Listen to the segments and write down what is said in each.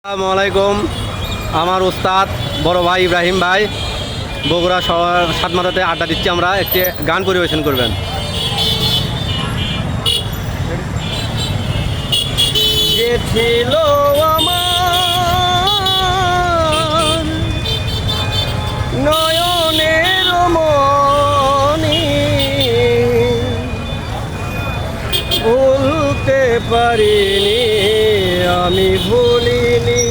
আসসালামু আলাইকুম। আমার উস্তাদ বড় ভাই ইব্রাহিম ভাই বগুড়া শহর সাতমাথাতে আড্ডা দিচ্ছি। আমরা একটি গান পরিবেশন করবেন। যে ছিল আমার নয়নের মনি, ভুলতে পারিনি, আমি ভুলিনি,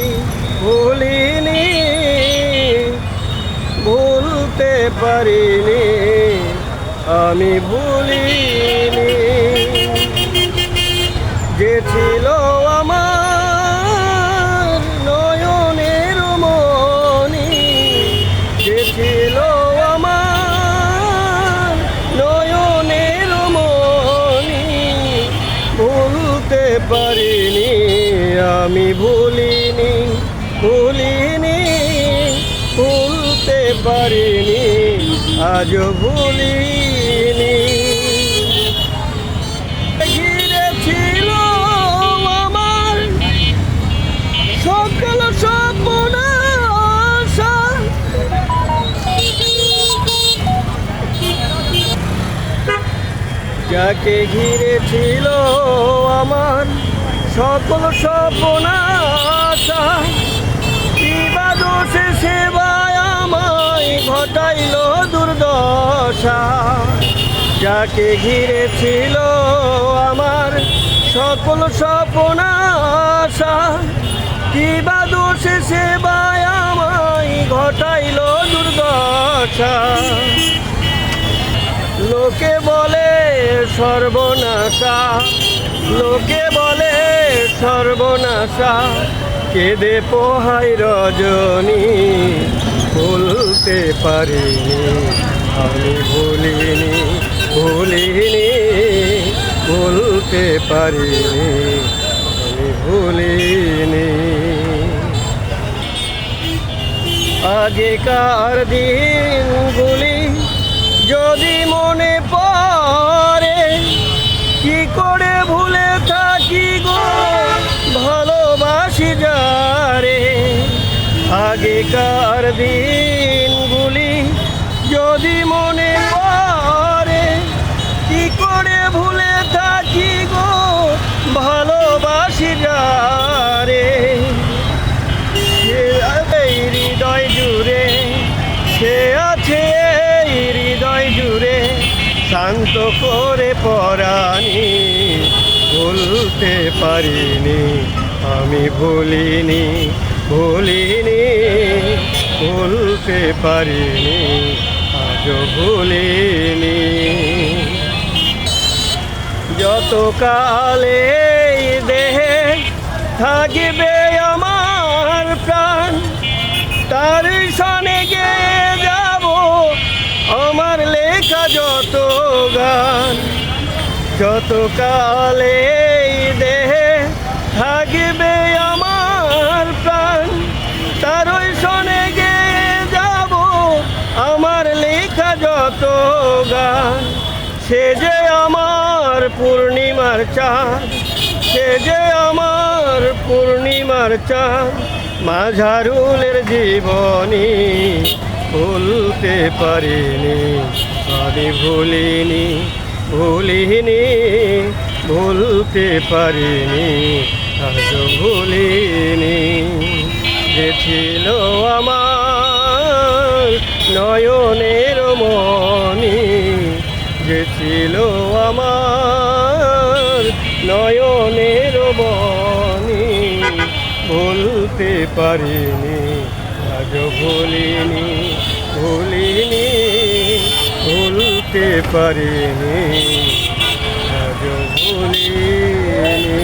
ভুলতে পারিনি, আমি ভুলিনি। যে ছিল আমার নয়নের মনি, যে ছিল আমার নয়নের মনি, ভুলতে পারিনি, আমি ভুলিনি, ভুলতে পারিনি, আজও ভুলিনি। ঘিরে ছিল আমার সকল স্বপ্ন, যাকে ঘিরে ছিল আমার সকল স্বপ্ন, কিবা দোষে সেবায় আমায় ঘটাইল দুর্দশা। যাকে ঘিরে ছিল আমার সকল স্বপ্ন, কিবা দোষে সেবায় আমায় ঘটাইল দুর্দশা। লোকে বলে সর্বনাশা, লোকে বলে সর্বনাশা, কেঁদে পোহাই রজনী, ভুলতে পারিনি, আমি ভুলিনি, ভুলতে পারিনি, আমি ভুলিনি। আগেকার দিনগুলি যদি মনে পড়ে, কি করে ভুলে থাকি গো ভালোবাসি যারে। আগেকার দিনগুলি যদি মনে পড়ে, কি করে ভুলে থাকি গো ভালোবাসি যারে। এই হৃদয় জুড়ে সে আছে, হৃদয় জুড়ে শান্ত করে পরানি, ভুলতে পারিনি, আমি ভুলিনি, ভুলতে পারিনি, আজও ভুলিনি। যত কালে দেহে থাকবে আমার প্রাণ, তার সনে গেয়ে যাব আমার লেখা যত গান। যত কালে দেহে থাকবে আমার প্রাণ, তার সনে গেয়ে যাব আমার লেখা যত গান। সে যে আমার পূর্ণিমার চাঁদ, সে যে আমার পূর্ণিমার চাঁদ, মাঝারুলের জীবনী, ভুলতে পারিনি, আমি ভুলিনি, ভুলতে পারিনি, আজও ভুলিনি। যে ছিল আমার নয়নের মনি, যে ছিল আমার নয়নের মনি, ভুলতে পারিনি, আজও ভুলিনি, ভুলতে পারিনি, আজও ভুলিনি।